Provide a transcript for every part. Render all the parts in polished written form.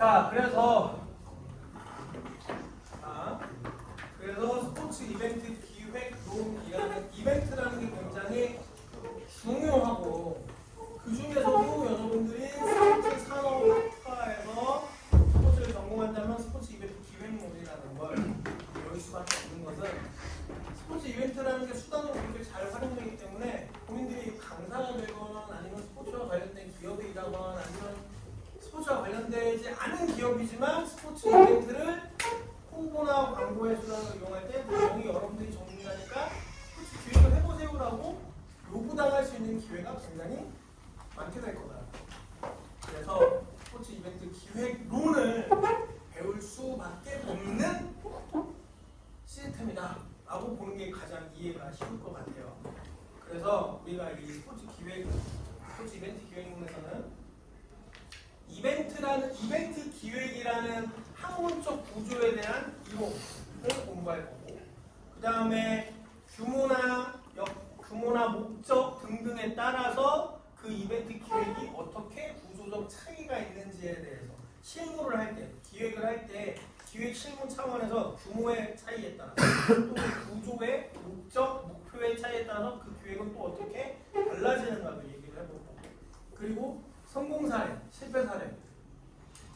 자, 그래서 스포츠 이벤트 기획론이라는 이벤트라는 게 굉장히 중요하고 그 중에서도 여러분들이 스포츠 산업학과에서 스포츠를 전공한다면 스포츠 이벤트 기획론이라는 걸 배울 수밖에 없는 것은 스포츠 이벤트라는 게 수단으로 그렇게 잘 활용되기 때문에 본인들이 강사가 되거나 아니면 스포츠와 관련된 기업에 일하거나 아니면 스포츠와 관련되지 않은 기업이지만 스포츠 이벤트를 홍보나 광고의 수단으로 이용할 때 분명히 여러분들이 전문가니까 스포츠 기획을 해보세요라고 요구당할 수 있는 기회가 굉장히 많게 될 거다. 그래서 스포츠 이벤트 기획론을 배울 수밖에 없는 시스템이다 라고 보는 게 가장 이해가 쉬울 것 같아요. 그래서 우리가 이 스포츠 이벤트 기획론에서는 이벤트 기획이라는 학문적 구조에 대한 이론을 공부할 거고, 그 다음에 규모나 목적 등등에 따라서 그 이벤트 기획이 어떻게 구조적 차이가 있는지에 대해서 실무를 할 때, 기획을 할 때 기획 실무 차원에서 규모의 차이에 따라서 또 구조의 목적, 목표의 차이에 따라서 그 기획은 또 어떻게 달라지는가도 얘기를 해볼 거고, 그리고 성공 사례, 실패 사례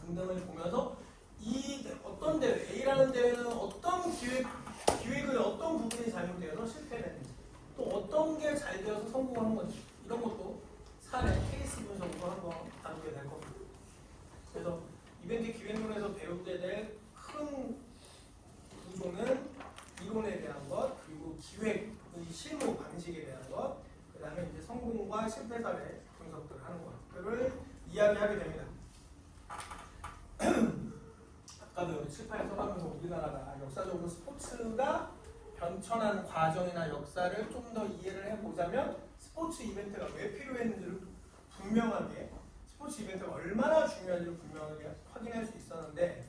등등을 보면서 이 어떤 대회, A라는 대회는 어떤 기획의 어떤 부분이 잘못되어서 실패했는지, 또 어떤 게 잘 되어서 성공한 건지, 이런 것도 사례, 케이스 분석으로 한번 다루게 될 겁니다. 그래서 이벤트 기획론에서 배우게 될 큰 구조는 이론에 대한 것, 그리고 기획의 실무 방식에 대한 것, 그 다음에 이제 성공과 실패 사례 분석들을 하는 것들을 이야기하게 됩니다. 아까도 여기 칠판에 써가면서 우리나라가 역사적으로 스포츠가 변천한 과정이나 역사를 좀 더 이해를 해보자면 스포츠 이벤트가 왜 필요했는지를 분명하게, 스포츠 이벤트가 얼마나 중요한지를 분명하게 확인할 수 있었는데,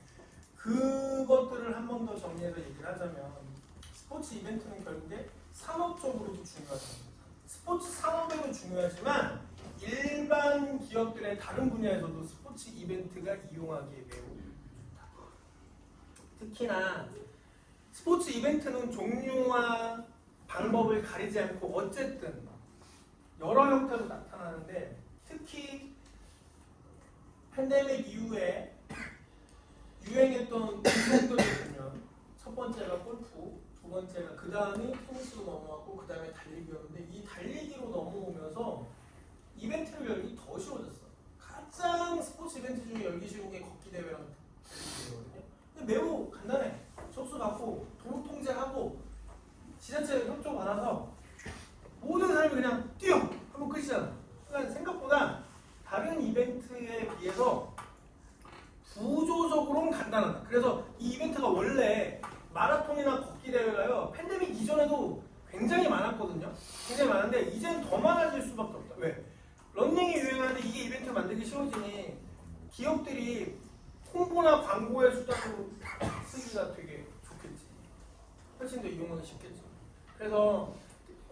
그것들을 한 번 더 정리해서 얘기를 하자면 스포츠 이벤트는 결국에 산업적으로도 중요하다. 스포츠 산업에도 중요하지만 일반 기업들의 다른 분야에서도 스포츠 이벤트가 이용하기에 매우 좋다. 특히나 스포츠 이벤트는 종류와 방법을 가리지 않고 어쨌든 여러 형태로 나타나는데, 특히 팬데믹 이후에 유행했던 운동들을 보면 첫 번째가 골프, 두 번째가 그 다음이 테니스로 넘어갔고 그 다음에 달리기였는데, 이 달리기로 넘어오면서 이벤트를 열기 더 쉬워졌어. 가장 스포츠 이벤트 중에 열기 쉬운 게 걷기 대회랑 달리기 대회거든요. 근데 매우 간단해. 접수 받고 도로 통제하고 지자체 협조 받아서 모든 사람이 그냥 뛰어! 하면 끝이잖아. 그러니까 생각보다 다른 이벤트에 비해서 구조적으로는 간단하다. 그래서 이 이벤트가 원래 마라톤이나 걷기 대회가요, 팬데믹 이전에도 굉장히 많았거든요. 굉장히 많은데 이제는 더 많아질 수밖에 없다. 왜? 러닝이 유행하는데 이게 이벤트를 만들기 쉬워지니 기업들이 홍보나 광고의 수단으로 쓰기가 되게 좋겠지. 훨씬 더 이용하기 쉽겠지. 그래서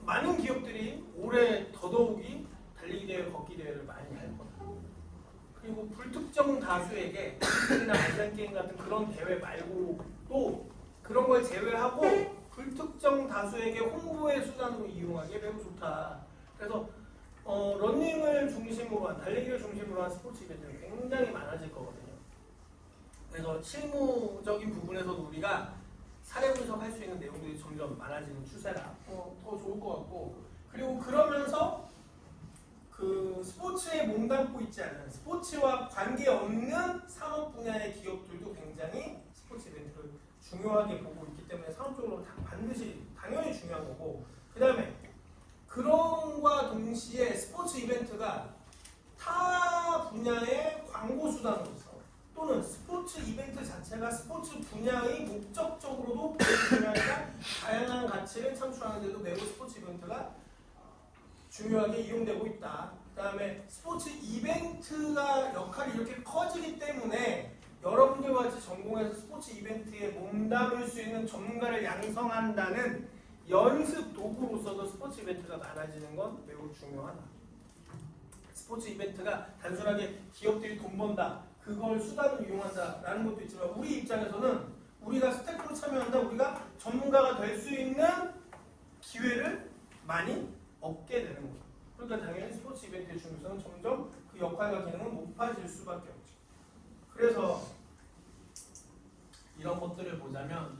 많은 기업들이 올해 더더욱이 달리기 대회, 걷기 대회를 많이 할 거다. 그리고 불특정 다수에게 올림픽이나 아시안 게임 같은 그런 대회 말고 또 그런 걸 제외하고 불특정 다수에게 홍보의 수단으로 이용하기에 매우 좋다. 그래서 러닝을 중심으로 한, 달리기를 중심으로 한 스포츠 이벤트는 굉장히 많아질 거거든요. 그래서 실무적인 부분에서도 우리가 사례 분석할 수 있는 내용들이 점점 많아지는 추세라 더 좋을 것 같고, 그리고 그러면서 그 스포츠에 몸담고 있지 않은, 스포츠와 관계없는 산업 분야의 기업들도 굉장히 스포츠 이벤트를 중요하게 보고 있기 때문에 산업적으로 반드시 당연히 중요한 거고, 그 다음에 그런과 동시에 스포츠 이벤트가 타 분야의 광고 수단으로서 또는 스포츠 이벤트 자체가 스포츠 분야의 목적적으로도 분야가 다양한 가치를 창출하는 데도 매우 스포츠 이벤트가 중요하게 이용되고 있다. 그 다음에 스포츠 이벤트가 역할이 이렇게 커지기 때문에 여러분들과 같이 전공해서 스포츠 이벤트에 몸담을 수 있는 전문가를 양성한다는 연습 도구로서도 스포츠 이벤트가 많아지는 건 매우 중요하다. 스포츠 이벤트가 단순하게 기업들이 돈 번다, 그걸 수단을 이용한다라는 것도 있지만 우리 입장에서는 우리가 스태프로 참여한다, 우리가 전문가가 될 수 있는 기회를 많이 얻게 되는 거죠. 그러니까 당연히 스포츠 이벤트의 중요성은 점점 그 역할과 기능은 높아질 수밖에 없죠. 그래서 이런 것들을 보자면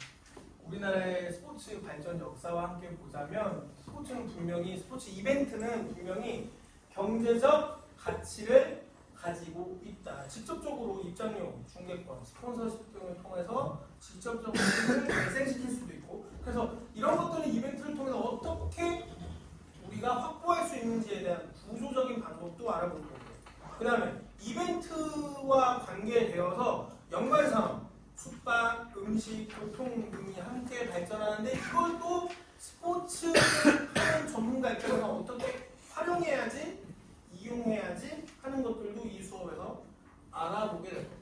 우리나라의 스포츠 발전 역사와 함께 보자면 스포츠 이벤트는 분명히 경제적 가치를 가지고 있다. 직접적으로 입장료, 중계권, 스폰서십 등을 통해서 직접적으로 발생시킬 수도 있고, 그래서 이런 것들은 이벤트를 통해서 어떻게 우리가 확보할 수 있는지에 대한 구조적인 방법도 알아볼 거고요. 그 다음에 이벤트와 관계되어서 연관산업, 숙박, 음식, 교통 등이 함께 발전하는데 이걸 또 스포츠 하는 전문가 입장에서 어떻게 활용해야지, 이용해야지 하는 것들도 이 수업에서 알아보게 될 거예요.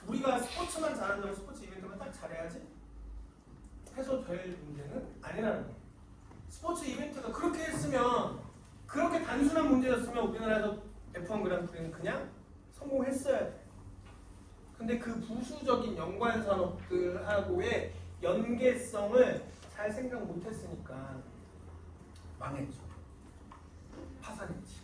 우리가 스포츠만 잘한다고 스포츠 이벤트만 딱 잘해야지 해서 될 문제는 아니라는 거예요. 스포츠 이벤트가 그렇게 했으면, 그렇게 단순한 문제였으면 우리나라에서 F1 그랑프리는 그냥 성공했어야 돼. 근데 그 부수적인 연관 산업들하고의 연계성을 잘 생각 못했으니까 망했죠. 파산했지.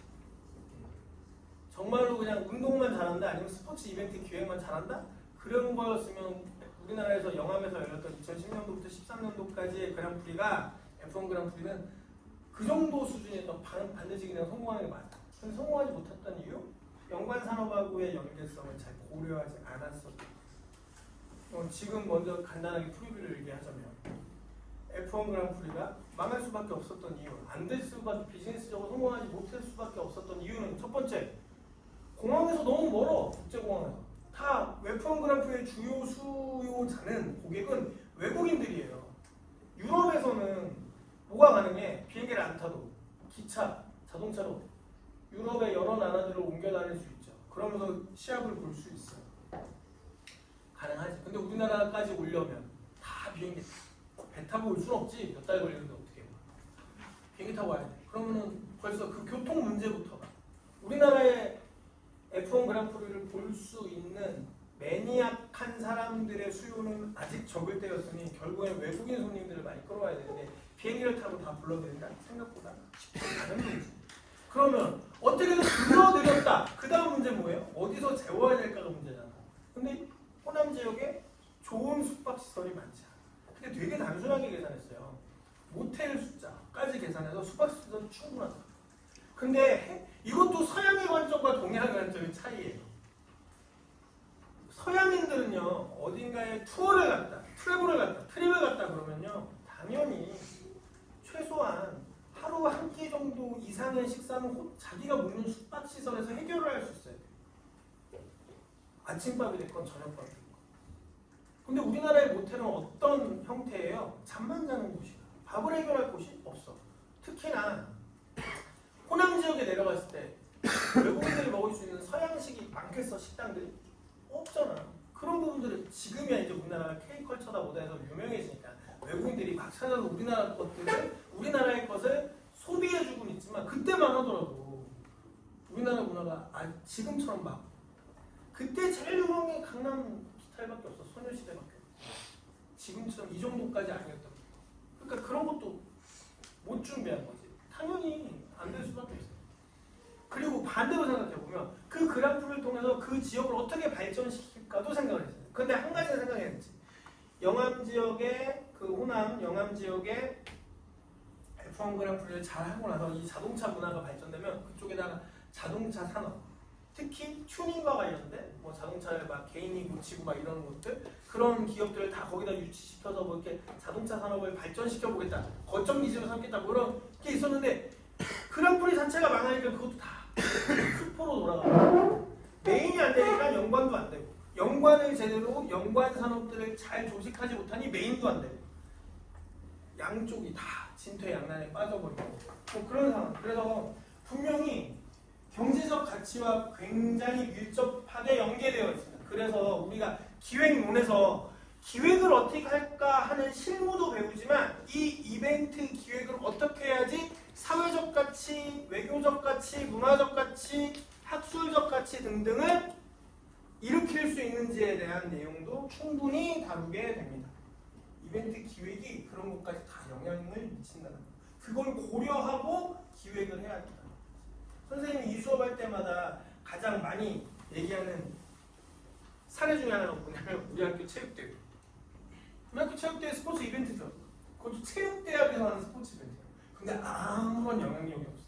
정말로 그냥 운동만 잘한다, 아니면 스포츠 이벤트 기획만 잘한다? 그런 거였으면 우리나라에서 영암에서 열렸던 2010년도부터 13년도까지의 그랑프리가 F1 그랑프리는 그 정도 수준에서 반드시 그냥 성공하는 게 맞다. 근데 성공하지 못했던 이유? 연관 산업하고의 연계성을 잘 고려하지 않았었다. 지금 먼저 간단하게 프리뷰를 얘기하자면 F1 그랑프리가 망할 수밖에 없었던 이유, 안 될 수밖에, 비즈니스적으로 성공하지 못할 수밖에 없었던 이유는 첫 번째, 공항에서 너무 멀어. 국제공항에서. 다 F1 그랑프리의 주요 수요자는, 고객은 외국인들이에요. 유럽에서는 뭐가 가능해? 비행기를 안 타도 기차, 자동차로 유럽의 여러 나라들을 옮겨 다닐 수 있죠. 그러면서 시합을 볼 수 있어요. 가능하지. 근데 우리나라까지 오려면 다 비행기, 배 타고 올 수는 없지. 몇 달 걸리는데 어떻게 해. 비행기 타고 와야 돼. 그러면은 벌써 그 교통 문제부터가, 우리나라의 F1 그랑프리를 볼 수 있는 매니악한 사람들의 수요는 아직 적을 때였으니 결국엔 외국인 손님들을 많이 끌어와야 되는데 비행기를 타고 다 불러들인다? 생각보다 쉽지 않은 문제. 그러면 어떻게든 불러들였다. 그 다음 문제 뭐예요? 어디서 재워야 될까가 문제잖아. 근데 호남 지역에 좋은 숙박시설이 많지 않아. 근데 되게 단순하게 계산했어요. 모텔 숫자까지 계산해서 숙박시설이 충분하다. 근데 이것도 서양의 관점과 동양의 관점의 차이예요. 서양인들은요, 어딘가에 투어를 갔다, 트립을 갔다 그러면요, 당연히 최소한 하루 한 끼 정도 이상의 식사는 자기가 묵는 숙박시설에서 해결을 할 수 있어야 돼요. 아침밥이 됐건 저녁밥이 됐건. 근데 우리나라의 모텔은 어떤 형태예요? 잠만 자는 곳이야. 밥을 해결할 곳이 없어. 특히나 호남 지역에 내려갔을 때 외국인들이 먹을 수 있는 서양식이 많겠어, 식당들이? 없잖아. 그런 부분들을 지금이야 이제 우리나라가 K컬처다 보다 해서 유명해지니까 외국인들이 막 찾아서 우리나라의 것을 소비해주고는 있지만, 그때만 하더라도 우리나라 문화가 지금처럼 막, 그때 제일 유명한 게 강남 스타일밖에 없어. 소녀시대밖에. 지금처럼 이 정도까지 아니었던 거야. 그러니까 그런 것도 못 준비한 거지. 당연히 안 될 수밖에 없어요. 그리고 반대로 생각해보면 그 그랑프리를 통해서 그 지역을 어떻게 발전시킬까도 생각을 했어요. 근데 한 가지는 생각했지. 영암 지역의, 그 호남 영암 지역의 F1 그랑프리를 잘 하고 나서 이 자동차 문화가 발전되면 그쪽에다가 자동차 산업, 특히 튜닝과 관련된 뭐 자동차를 막 개인이 고치고 막 이런 것들, 그런 기업들을 다 거기다 유치시켜서 뭐 이렇게 자동차 산업을 발전시켜 보겠다, 거점 기지로 삼겠다, 뭐 이런 게 있었는데 그랑프리 자체가 망하니까 그것도 다 슈퍼로 돌아가고, 메인이 안 되니까 연관도 안 되고, 연관을 제대로 연관 산업들을 잘 조직하지 못하니 메인도 안 되고, 양쪽이 다 진퇴양난에 빠져버리고 뭐 그런 상황. 그래서 분명히 경제적 가치와 굉장히 밀접하게 연계되어 있습니다. 그래서 우리가 기획론에서 기획을 어떻게 할까 하는 실무도 배우지만 이 이벤트 기획을 어떻게 해야지 사회적 가치, 외교적 가치, 문화적 가치, 학술적 가치 등등을 일으킬 수 있는지에 대한 내용도 충분히 다루게 됩니다. 이벤트 기획이 그런 것까지 다 영향을 미친다는 거. 그걸 고려하고 기획을 해야 된다. 선생님이 이 수업할 때마다 가장 많이 얘기하는 사례 중에 하나가 뭐냐면 우리 학교 체육대회. 우리 학교 체육대회 스포츠 이벤트죠. 그것도 체육대학에서 하는 스포츠 이벤트예요. 근데 아무런 영향력이 없어.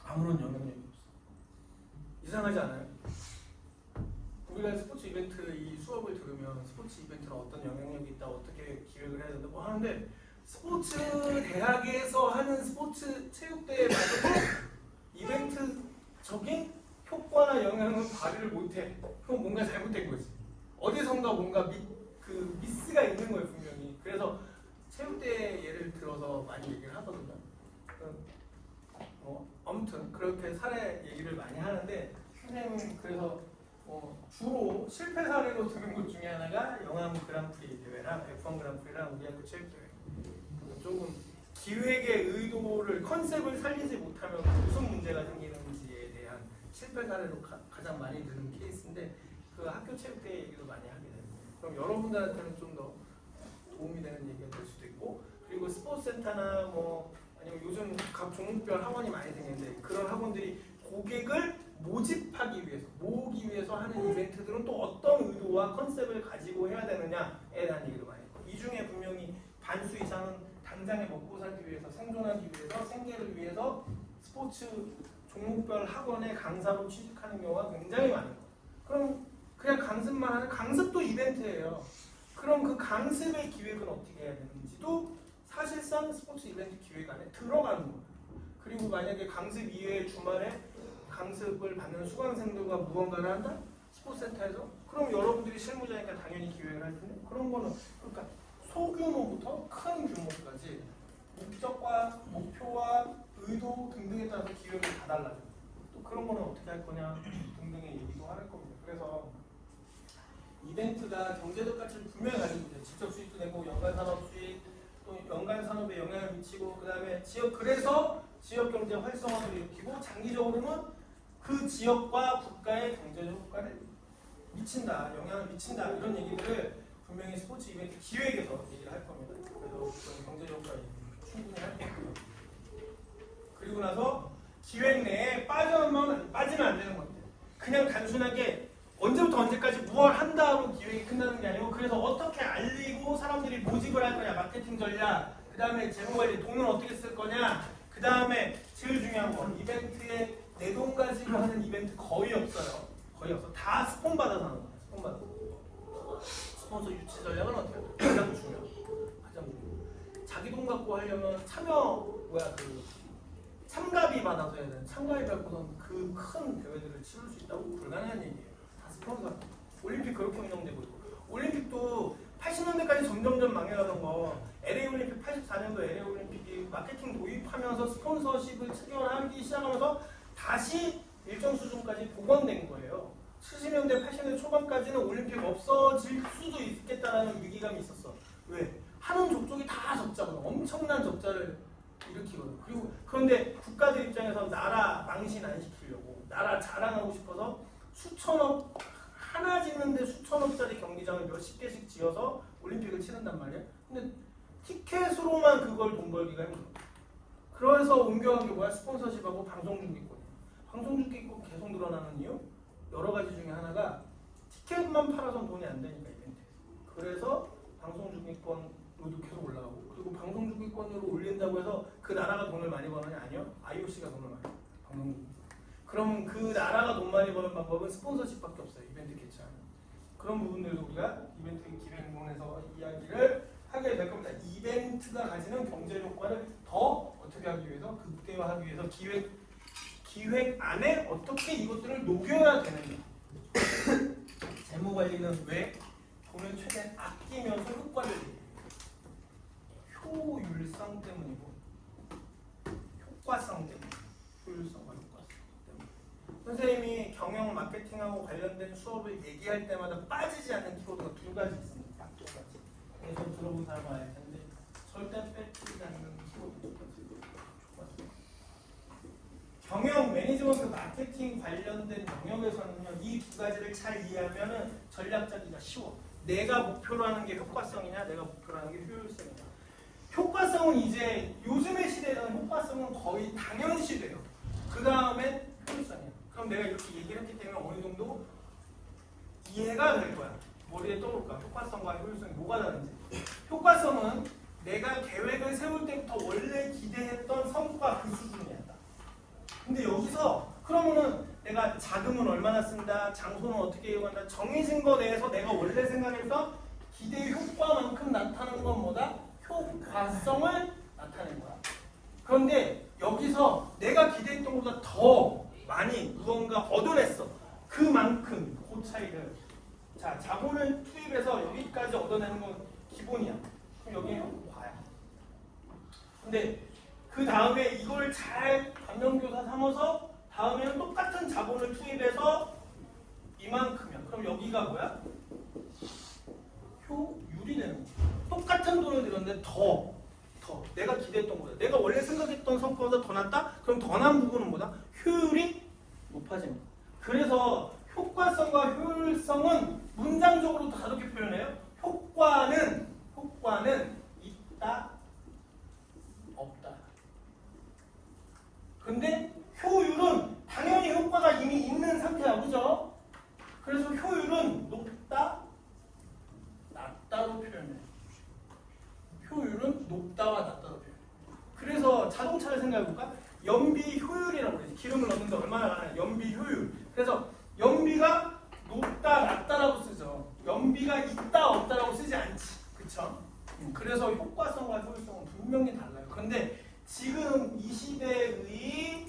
아무런 영향력이 없어. 이상하지 않아요? 우리가 스포츠 이벤트 이 수업을 들으면 스포츠 이벤트로 어떤 영향력이 있다, 어떻게 기획을 해야 된다고 하는데 스포츠 대학에서 하는 스포츠 체육대회 말고도 이벤트적인 효과나 영향을 발휘를 못해. 그럼 뭔가 잘못된 거지. 어디선가 뭔가 미스가 있는 거예요, 분명히. 그래서 체육대회 예를 들어서 많이 얘기를 하거든요. 아무튼 그렇게 사례 얘기를 많이 하는데 선생님은 그래서 주로 실패 사례로 들은 것 중에 하나가 영암 그랑프리 대회랑 F1 그랑프리랑 우리 학교 체육대회. 조금 기획의 의도를 컨셉을 살리지 못하면 무슨 문제가 생기는지에 대한 실패 사례로 가장 많이 드는 케이스인데 그 학교 체육대회 얘기도 많이 하게 됩니다. 그럼 여러분들한테는 좀 더 도움이 되는 얘기가 될 수도 있고 그리고 스포츠센터나 아니면 요즘 각 종목별 학원이 많이 생기는데 그런 학원들이 고객을 모집하기 위해서 모으기 위해서 하는 이벤트들은 또 어떤 의도와 컨셉을 가지고 해야 되느냐에 대한 얘기를 많이 했고 이 중에 분명히 반수 이상은 당장에 먹고 살기 위해서 생존하기 위해서 생계를 위해서 스포츠 종목별 학원의 강사로 취직하는 경우가 굉장히 많은 거예요. 그럼 그냥 강습만 하는 강습도 이벤트예요. 그럼 그 강습의 기획은 어떻게 해야 되는지도 사실상 스포츠 이벤트 기획 안에 들어가는 거예요. 그리고 만약에 강습 이외에 주말에 강습을 받는 수강생들과 무언가를 한다? 스포츠센터에서? 그럼 여러분들이 실무자니까 당연히 기획을 할 텐데 그런 거는 그러니까 소규모부터 큰 규모까지 목적과 목표와 의도 등등에 따라서 기획을 다 달라져요. 또 그런 거는 어떻게 할 거냐 등등의 얘기도 할 겁니다. 그래서 이벤트가 경제적 가치를 분명히 가지고 있어요. 직접 수익도 내고 연간 산업 수익 또 연간 산업에 영향을 미치고 그다음에 그래서 지역 경제 활성화를 일으키고 장기적으로는 그 지역과 국가의 경제적 효과를 미친다, 영향을 미친다 이런 얘기들을 분명히 스포츠 이벤트 기획에서 얘기를 할 겁니다. 그래서 그런 경제적 효과 충분히 할 거고요. 그리고 나서 기획 내에 빠지면 안 되는 겁니다. 그냥 단순하게 언제부터 언제까지 무얼 한다로 기획이 끝나는 게 아니고 그래서 어떻게 알리고 사람들이 모집을 할 거냐 마케팅 전략 그 다음에 재무관리 돈을 어떻게 쓸 거냐 그 다음에 제일 중요한 건 이벤트에 내 돈 가지고 하는 이벤트 거의 없어요. 거의 없어. 다 스폰 받아서 하는 거야. 스폰 받아서. 스폰서 유치 전략은 어떻게 해요? 가장 중요하고 가장 중요하고 자기 돈 갖고 하려면 참가비 받아서 해야 되는 참가비 받고선 그 큰 대회들을 치를 수 있다고 불가능한 얘기예요. 스폰서 올림픽 그렇게 운영되고 있고 올림픽도 80년대까지 점점점 망해가던 거 LA 올림픽 84년도 LA 올림픽이 마케팅 도입하면서 스폰서십을 체결하기 시작하면서 다시 일정 수준까지 복원된 거예요. 70년대 80년대 초반까지는 올림픽 없어질 수도 있겠다라는 위기감이 있었어. 왜? 하는 족족이 다 적자거든. 엄청난 적자를 일으키거든. 그런데 국가들 입장에서 나라 망신 안 시키려고 나라 자랑하고 싶어서 수천억 하나 짓는데 수천억짜리 경기장을 몇십 개씩 지어서 올림픽을 치른단 말이야. 근데 티켓으로만 그걸 돈 벌기가 힘들어. 그래서 옮겨간 게 뭐야? 스폰서십하고 방송중계권이야. 방송중계권 계속 늘어나는 이유? 여러 가지 중에 하나가 티켓만 팔아서는 돈이 안 되니까 이벤트. 그래서 방송중계권으로도 계속 올라가고 그리고 방송중계권으로 올린다고 해서 그 나라가 돈을 많이 버느냐? 아니요. IOC가 돈을 많이 벌어. 방송중계권. 그럼 그 나라가 돈 많이 버는 방법은 스폰서십밖에 없어요. 이벤트 개최하는. 그런 부분들도 우리가 이벤트 기획론에서 이야기를 하게 될 겁니다. 이벤트가 가지는 경제 효과를 더 어떻게 하기 위해서 극대화하기 위해서 기획 안에 어떻게 이것들을 녹여야 되는가. 재무관리는 왜 돈을 최대한 아끼면서 효과를 효율성 때문이고 효과성 때문에 효율성과 효과성 때문에 선생님이 경영 마케팅하고 관련된 수업을 얘기할 때마다 빠지지 않는 키워드가 두 가지 있습니다. 딱 두 가지. 좀 들어본 사람은 알 텐데 절대 빼뜨리지 않는 키워드 두 가지. 경영, 매니지먼트, 마케팅 관련된 영역에서는요, 이 두 가지를 잘 이해하면은 전략 짜기가 쉬워. 내가 목표로 하는 게 효과성이냐, 내가 목표로 하는 게 효율성이냐. 효과성은 이제 요즘의 시대에는 효과성은 거의 당연시돼요. 그 다음에 효율성이야. 그럼 내가 이렇게 얘기를 했기 때문에 어느 정도 이해가 될 거야. 머리에 떠올까? 효과성과 효율성이 뭐가 다른지. 효과성은 내가 계획을 세울 때부터 원래 기대했던 성과 그 수준이야. 근데 여기서 그러면은 내가 자금은 얼마나 쓴다, 장소는 어떻게 이용한다, 정해진 거 내에서 내가 원래 생각했던 기대 효과만큼 나타나는 건 뭐다? 효과성을 나타낸 거야. 그런데 여기서 내가 기대했던 것보다 더 많이 무언가 얻어냈어. 그만큼 그 차이를 자 자본을 투입해서 여기까지 얻어내는 건 기본이야. 그럼 여기는 과야. 근데 그 다음에 이걸 잘 반면교사 삼아서 다음에는 똑같은 자본을 투입해서 이만큼이야. 그럼 여기가 뭐야? 효율이 되는 거야. 똑같은 돈을 들였는데 더 내가 기대했던 거야. 내가 원래 생각했던 성과보다 더 낫다? 그럼 더 난 부분은 뭐다? 효율이 높아지는 거야. 그래서 효과성과 효율성은 문장적으로 다르게 표현해요. 효과는 있다, 없다. 근데 효율은 당연히 효과가 이미 있는 상태야, 그죠? 그래서 효율은 높다, 낮다로 표현해. 효율은 높다와 낮다로 표현해. 그래서 자동차를 생각해볼까? 연비 효율이라고 그러지. 기름을 넣는데 얼마나 가나 연비 효율. 그래서 연비가 높다, 낮다라고 쓰죠. 연비가 있다, 없다라고 쓰지 않지. 그쵸? 그래서 효과성과 효율성은 분명히 달라요. 그런데 지금 이 시대의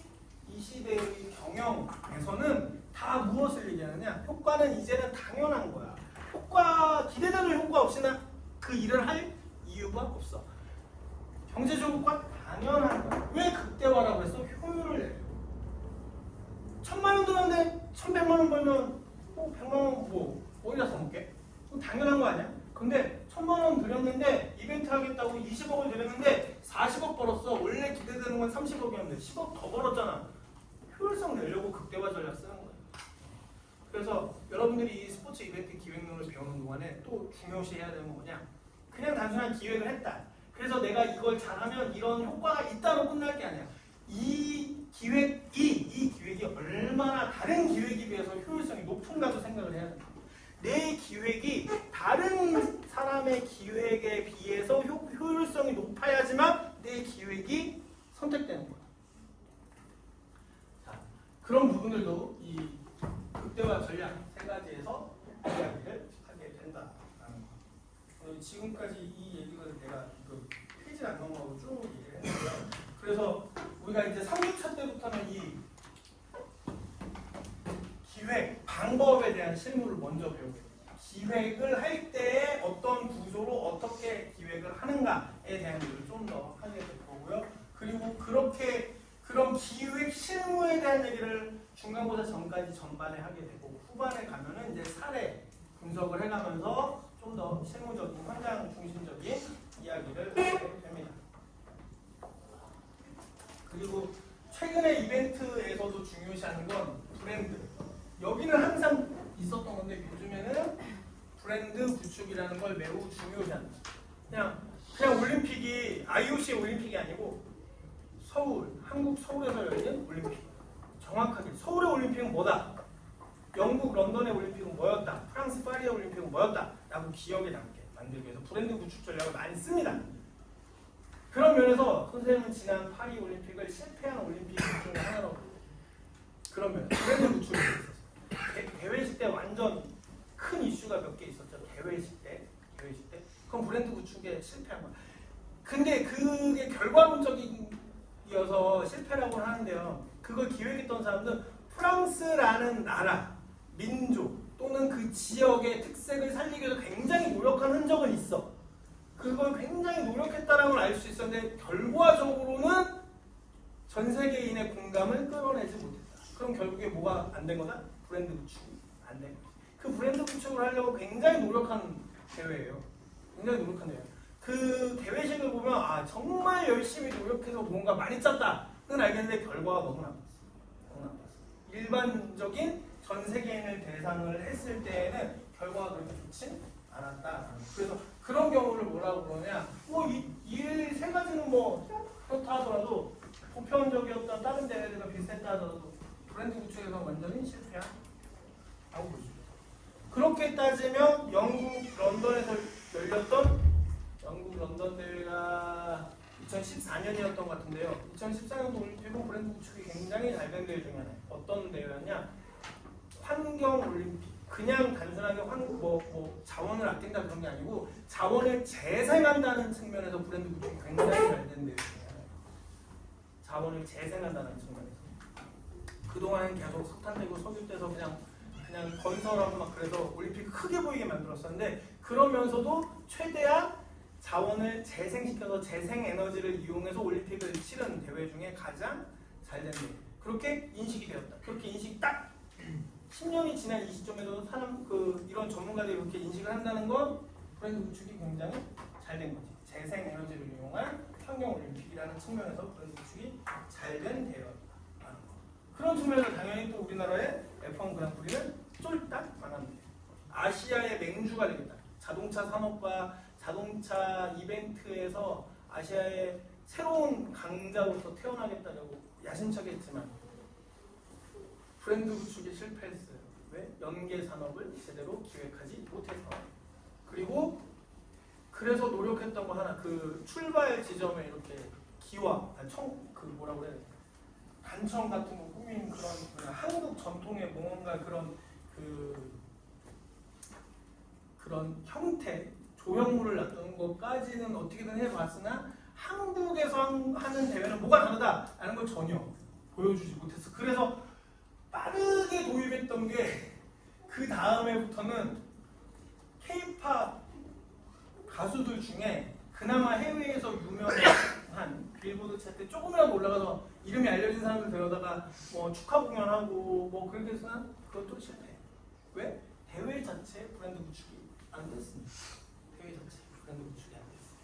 경영에서는 다 무엇을 얘기하느냐? 효과는 이제는 당연한 거야. 기대되는 효과 없이나 그 일을 할 이유가 없어. 경제적 효과 당연한 거야. 왜 극대화라고 했어? 효율을 내려. 1,000만 원 들었는데 1,100만 원 벌면 100만 원 어디다 써먹게? 그건 당연한 거 아니야? 근데 1,000만 원 들였는데 이벤트 하겠다고 20억을 들였는데 40억 벌었어. 원래 기대되는 건 30억이었는데 10억 더 벌었잖아. 효율성 내려고 극대화 전략 쓰는 거야. 그래서 여러분들이 이 스포츠 이벤트 기획론을 배우는 동안에 또 중요시해야 되는 건 뭐냐? 그냥 단순한 기획을 했다. 그래서 내가 이걸 잘하면 이런 효과가 있다로 끝날 게 아니야. 이 기획이 얼마나 다른 기획에 비해서 효율성이 높은가도 생각을 해야 된다. 내 기획이 다른 사람의 기획에 비해서 효율성이 높아야지만 내 기획이 선택되는 거야. 자, 그런 부분들도 이 극대화 전략 세 가지에서 이야기를 하게 된다라는 거. 지금까지 이 얘기를 내가 그 페이지를 안 넘어가고 쭉 얘기를 했는데요. 그래서 우리가 이제 3주차 때부터는 이 기획 방법에 대한 실무를 먼저 배우게 됩니다. 기획을 할 때 어떤 구조로 어떻게 기획을 하는가에 대한 얘기를 좀 더 하게 될 거고요. 그리고 그런 기획 실무에 대한 얘기를 중간보다 전까지 전반에 하게 되고 후반에 가면은 이제 사례 분석을 해가면서 좀 더 실무적인 현장 중심적인 이야기를 하게 됩니다. 그리고 최근에 이벤트에서도 중요시하는 건 브랜드. 여기는 항상 있었던 건데 요즘에는 브랜드 구축이라는 걸 매우 중요시합니다. 그냥 올림픽이 IOC 올림픽이 아니고 한국 서울에서 열린 올림픽. 정확하게 서울의 올림픽은 뭐다? 영국 런던의 올림픽은 뭐였다? 프랑스 파리의 올림픽은 뭐였다? 라고 기억에 남게 만들기 위해서 브랜드 구축 전략을 많이 씁니다. 그런 면에서 선생님은 지난 파리 올림픽을 실패한 올림픽 중에 하나라고 봅니다. 그런 면 브랜드 구축이 있었어요. 개회식 때 완전 큰 이슈가 몇 개 있었죠. 개회식 때. 그럼 브랜드 구축에 실패한 거야. 근데 그게 결과론적이어서 실패라고 하는데요. 그걸 기획했던 사람들은 프랑스라는 나라, 민족 또는 그 지역의 특색을 살리기 위해서 굉장히 노력한 흔적은 있어. 그걸 굉장히 노력했다는 걸 알 수 있었는데 결과적으로는 전 세계인의 공감을 끌어내지 못했다. 그럼 결국에 뭐가 안 된 거다? 브랜드 구축이 안 된 거다. 그 브랜드 구축을 하려고 굉장히 노력한 대회예요. 굉장히 노력한 대회. 그 대회식을 보면 정말 열심히 노력해서 뭔가 많이 짰다는 알겠는데 결과가 너무 나빴어. 일반적인 전 세계인을 대상을 했을 때에는 결과가 그렇게 좋지 않았다. 그래서 그런 경우를 뭐라고 그러냐? 이 세 가지는 뭐 그렇다 하더라도 보편적이었던 다른 대회들과 비슷했다 하더라도 브랜드 구축에서 완전히 실패한 라고 볼 수 있습니다. 그렇게 따지면 영국 런던에서 열렸던 영국 런던 대회가 2014년이었던 것 같은데요. 2014년도 올림픽은 브랜드 구축이 굉장히 잘 된 대회 중에 하나예요. 어떤 대회였냐? 환경 올림픽. 그냥 단순하게 자원을 아낀다 그런 게 아니고 자원을 재생한다는 측면에서 브랜드 구축이 굉장히 잘 된 대회 중에 하나예요. 자원을 재생한다는 측면에서. 그동안 계속 석탄되고 석유돼서 그냥 건설하고 막 그래서 올림픽 크게 보이게 만들었었는데 그러면서도 최대한 자원을 재생시켜서 재생에너지를 이용해서 올림픽을 치른 대회 중에 가장 잘된 대회. 그렇게 인식이 되었다. 그렇게 인식이 딱 10년이 지난 이 시점에도 이런 전문가들이 이렇게 인식을 한다는 건 브랜드 구축이 굉장히 잘 된 거지. 재생에너지를 이용한 환경올림픽이라는 측면에서 브랜드 구축이 잘 된 대회였다. 그런 측면에서 당연히 또 우리나라의 F1 그랑프리는 쫄딱 망합니다. 아시아의 맹주가 되겠다. 자동차 산업과 자동차 이벤트에서 아시아의 새로운 강자로서 태어나겠다라고 야심차게 했지만 브랜드 구축에 실패했어요. 왜? 연계 산업을 제대로 기획하지 못해서. 그리고 그래서 노력했던 거 하나, 그 출발 지점에 이렇게 단청 같은 거 꾸민 그런 한국 전통의 뭔가 그런 형태, 조형물을 놨던 것까지는 어떻게든 해봤으나 한국에서 하는 대회는 뭐가 다르다라는 걸 전혀 보여주지 못했어. 그래서 빠르게 도입했던 게 그 다음에부터는 K-팝 가수들 중에 그나마 해외에서 유명한 빌보드 차트에 조금이라도 올라가서 이름이 알려진 사람들 데려다가 뭐 축하 공연하고 뭐 그렇게 해서는 그것도 실패. 왜? 대회 자체 브랜드 구축이 안 됐습니다. 대회 자체 브랜드 구축이 안 됐어요.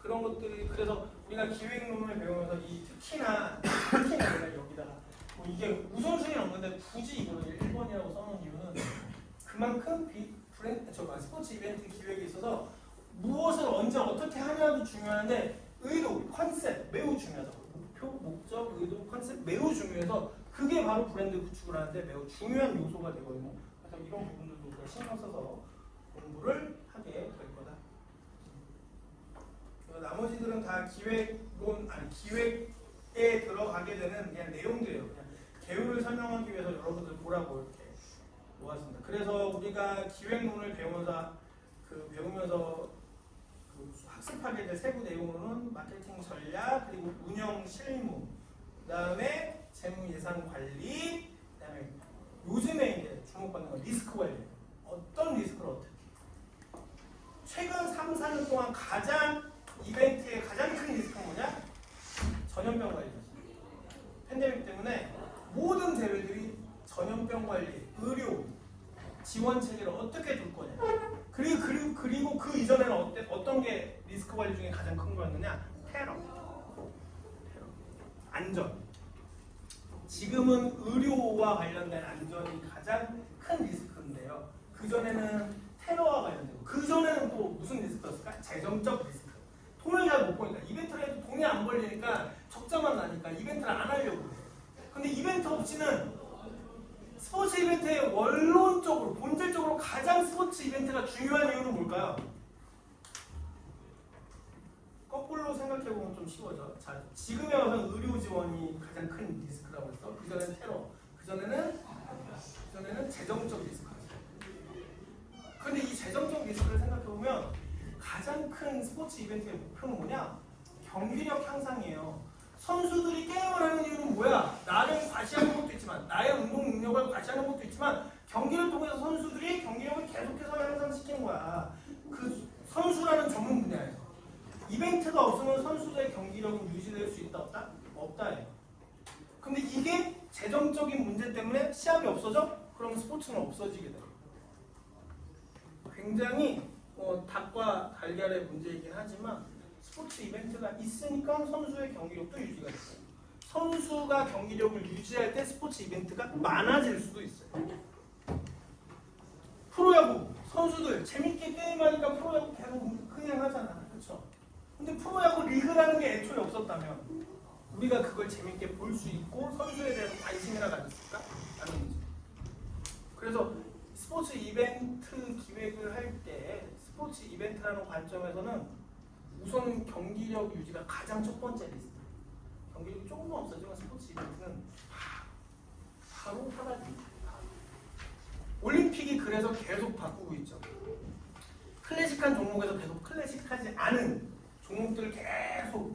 그런 것들이 그래서 우리가 기획론을 배우면서 특히나 내가 여기다가 이게 우선순위는 없는데 굳이 이거를 1번이라고 써놓은 이유는 그만큼 스포츠 이벤트 기획에 있어서 무엇을 언제 어떻게 하냐도 중요한데 의도, 컨셉 매우 중요하다. 목표, 목적, 의도, 컨셉 매우 중요해서 그게 바로 브랜드 구축을 하는데 매우 중요한 요소가 되거든요. 그래서 이런 부분들도 우리가 신경 써서 공부를 하게 될 거다. 나머지들은 다 기획에 들어가게 되는 그냥 내용들이에요. 그냥 개요를 설명하기 위해서 여러분들 보라고 이렇게 모았습니다. 그래서 우리가 기획론을 배우면서 학습하게 될 세부 내용으로는 마케팅 전략, 그리고 운영 실무, 그다음에 재무 예산 관리, 그다음에 요즘에 이제 주목받는 건 리스크 관리. 어떤 리스크를 어떻게? 최근 3, 4년 동안 이벤트의 가장 큰 리스크는 뭐냐? 전염병 관리죠. 팬데믹 때문에 모든 대회들이 전염병 관리, 의료, 지원 체계를 어떻게 둘 거냐. 그리고 그 이전에는 어떤 게 리스크 관리 중에 가장 큰 거였느냐? 테러. 안전. 지금은 의료와 관련된 안전이 가장 큰 리스크인데요. 그전에는 테러와 관련되고 그전에는 또 무슨 리스크였을까? 재정적 리스크. 돈을 잘 못 버니까 이벤트를 해도 돈이 안 벌리니까 적자만 나니까 이벤트를 안 하려고 해요. 근데 이벤트 없이는 스포츠 이벤트의 원론적으로 본질적으로 가장 스포츠 이벤트가 중요한 이유는 뭘까요? 거꾸로 생각해보면 좀 쉬워져. 자, 지금에 와서 의료 지원이 가장 큰 리스크라고 했어. 그전에는 테러, 그전에는 재정적 리스크. 근데 이 재정적 리스크를 생각해보면 가장 큰 스포츠 이벤트의 목표는 뭐냐? 경기력 향상이에요. 선수들이 게임을 하는 이유는 뭐야? 나를 과시하는 것도 있지만, 나의 운동 능력을 과시하는 것도 있지만, 경기를 통해서 선수들이 경기력을 계속해서 향상시키는 거야. 그 선수라는 전문 분야에서. 이벤트가 없으면 선수들의 경기력은 유지될 수 있다, 없다? 없다예요. 근데 이게 재정적인 문제 때문에 시합이 없어져? 그럼 스포츠는 없어지게 돼요. 굉장히 닭과 달걀의 문제이긴 하지만 스포츠 이벤트가 있으니까 선수의 경기력도 유지가 됐어요. 선수가 경기력을 유지할 때 스포츠 이벤트가 많아질 수도 있어요. 프로야구 선수들 재밌게 게임하니까 프로야구 계속 흥행하잖아. 그렇죠? 근데 프로야구 리그라는 게 애초에 없었다면 우리가 그걸 재밌게 볼 수 있고 선수에 대해서 관심이나 가졌을까? 아니지. 그래서 스포츠 이벤트 기획을 할 때 스포츠 이벤트라는 관점에서는 우선 경기력 유지가 가장 첫 번째 리스트. 경기력이 조금 없어지면 스포츠 이벤트는 바로 사라집니다. 올림픽이 그래서 계속 바꾸고 있죠. 클래식한 종목에서 계속 클래식하지 않은 종목들을 계속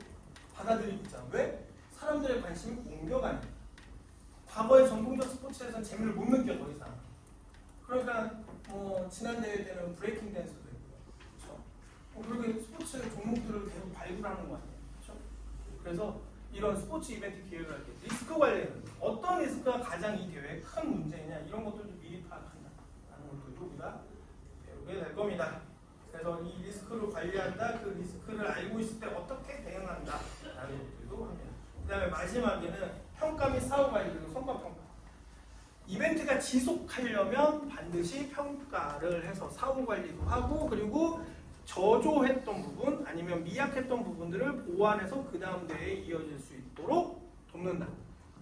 받아들이고 있잖아. 왜? 사람들의 관심이 옮겨가니까. 과거의 전통적 스포츠에서는 재미를 못 느껴 더 이상. 그러니까 지난 대회 때는 브레이킹 댄스도 있고요. 그렇죠? 그렇게 스포츠 종목들을 계속 발굴하는 거 아니에요. 그렇죠? 그래서 이런 스포츠 이벤트 기획을 할 때 리스크 관리는 어떤 리스크가 가장 이 대회에 큰 문제이냐 이런 것들도 미리 파악한다라는 것들도 우리가 배우게 될 겁니다. 그래서 이 리스크를 관리한다, 그 리스크를 알고 있을 때 어떻게 대응한다라는 것들도 합니다. 그 다음에 마지막에는 평가 및 사후 관리 그리고 성과 평가. 이벤트가 지속하려면 반드시 평가를 해서 사후 관리도 하고 그리고 저조했던 부분 아니면 미약했던 부분들을 보완해서 그 다음 대회에 이어질 수 있도록 돕는다.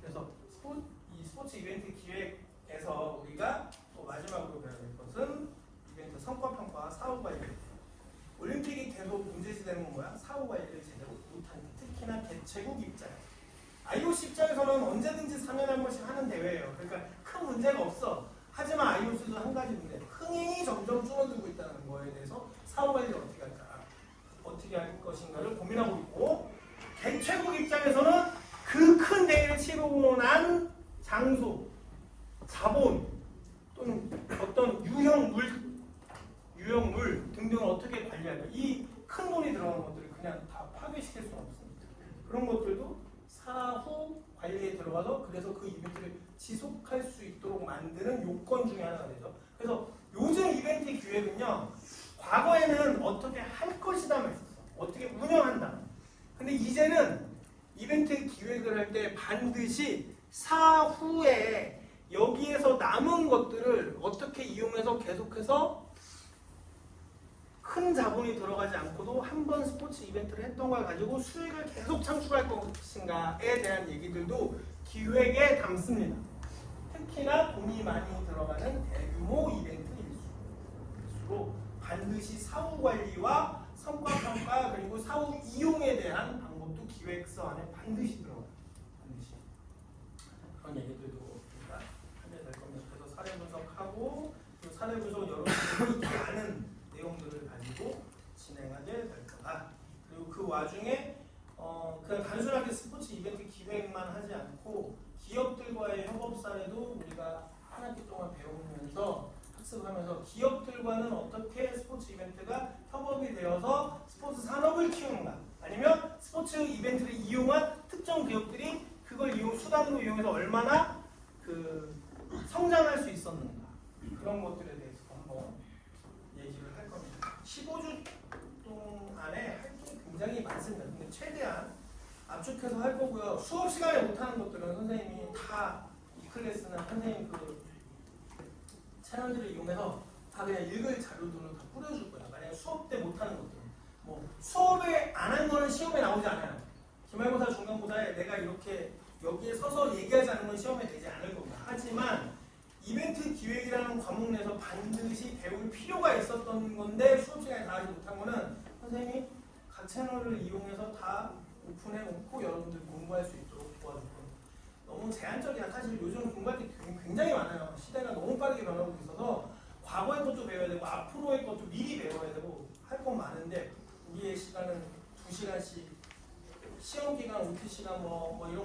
그래서 이 스포츠 이벤트 기획에서 우리가 또 마지막으로 배워야 될 것은 이벤트 성과 평가와 사후 관리. 올림픽이 계속 문제시되는 건 뭐야? 사후 관리를 제대로 못하는 특히나 개최국 입장. IOC 입장에서는 언제든지 3년에 한 번씩 하는 대회예요. 그러니까 큰 문제가 없어. 하지만 IOC도 한 가지 문제. 흥행이 점점 줄어들고 있다는 거에 대해서 사후 관리를 어떻게 할까? 어떻게 할 것인가를 고민하고 있고 개최국 입장에서는 그 큰 대회를 치르고 난 장소, 자본 또는 어떤 유형물 등등을 어떻게 관리할까? 이 큰 돈이 들어가는 것들을 그냥 다 파괴시킬 수는 없습니다. 그런 것들도 사후 관리에 들어가서 그래서 그 이벤트를 지속할 수 있도록 만드는 요건 중에 하나가 되죠. 그래서 요즘 이벤트 기획은요. 과거에는 어떻게 할 것이다만 있었어. 어떻게 운영한다. 근데 이제는 이벤트 기획을 할 때 반드시 사후에 여기에서 남은 것들을 어떻게 이용해서 계속해서 큰 자본이 들어가지 않고도 한 번 스포츠 이벤트를 했던 걸 가지고 수익을 계속 창출할 것인가에 대한 얘기들도 기획에 담습니다. 특히나 돈이 많이 들어가는 대규모 이벤트일수록 반드시 사후 관리와 성과 평가 그리고 사후 이용에 대한 방법도 기획서 안에 반드시 들어가요. 반드시. 그런 얘기들도 우리가 하게 될 겁니다. 그래서 사례 분석하고 그 사례 분석 여러분들이 잊지 않은 내용들을 가지고 진행하게 될 거다. 그리고 그 와중에 그냥 단순하게 스포츠 이벤트 기획만 하지 않고 기업들과의 협업 사례도 우리가 한 학기 동안 배우면서 학습하면서 기업들과는 어떻게 스포츠 이벤트가 협업이 되어서 스포츠 산업을 키우는가 아니면 스포츠 이벤트를 이용한 특정 기업들이 그걸 수단으로 이용해서 얼마나 성장할 수 있었는가 그런 것들에 대해서 한번 얘기를 할 겁니다. 15주 동안에 할 게 굉장히 많습니다. 근데 최대한 압축해서 할 거고요. 수업 시간에 못하는 것들은 선생님이 다 이 클래스는 선생님 채널들을 이용해서 다 그냥 읽을 자료들을 다 뿌려줄 거야. 만약에 수업 때 못하는 것들. 수업에 안 한 거는 시험에 나오지 않아요. 기말고사, 중간고사에 내가 이렇게 여기에 서서 얘기하지 않는 건 시험에 되지 않을 겁니다. 하지만 이벤트 기획이라는 과목 내에서 반드시 배울 필요가 있었던 건데 수업 시간에 다 하지 못한 거는 선생님이 각 채널을 이용해서 다 오픈해 놓고 여러분들 공부할 수 있도록 도와줄 겁니다. 너무 제한적이야. 사실 요즘 공부할 게 굉장히 많아요. 시대가 너무 빠르게 변하고 있어서 과거의 것도 배워야 되고 앞으로의 것도 미리 배워야 되고 할 건 많은데 우리의 시간은 2시간씩 시험 기간, OT 시간 이런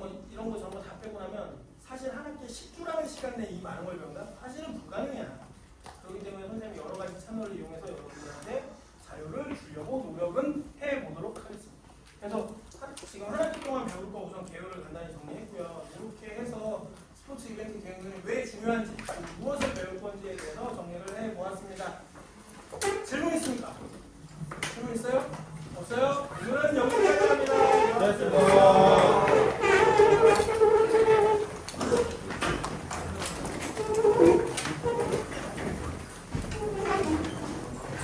거 저런 거 다 빼고 나면 사실 한 학기에 10주라는 시간 내에 이 많은 걸 배운다? 사실은 불가능이야. 그렇기 때문에 선생님이 여러 가지 채널을 이용해서 여러분들한테 자료를 주려고 노력은 해보도록 하겠습니다. 그래서 지금 한 학기 동안 배울 거 우선 개요를 간단히 정리했고요. 이렇게 해서 스포츠 이벤트 계획은 왜 중요한지, 무엇을 배울 건지에 대해서 정리를 해보았습니다. 질문 있습니까? 질문 있어요? 없어요? 오늘은 여기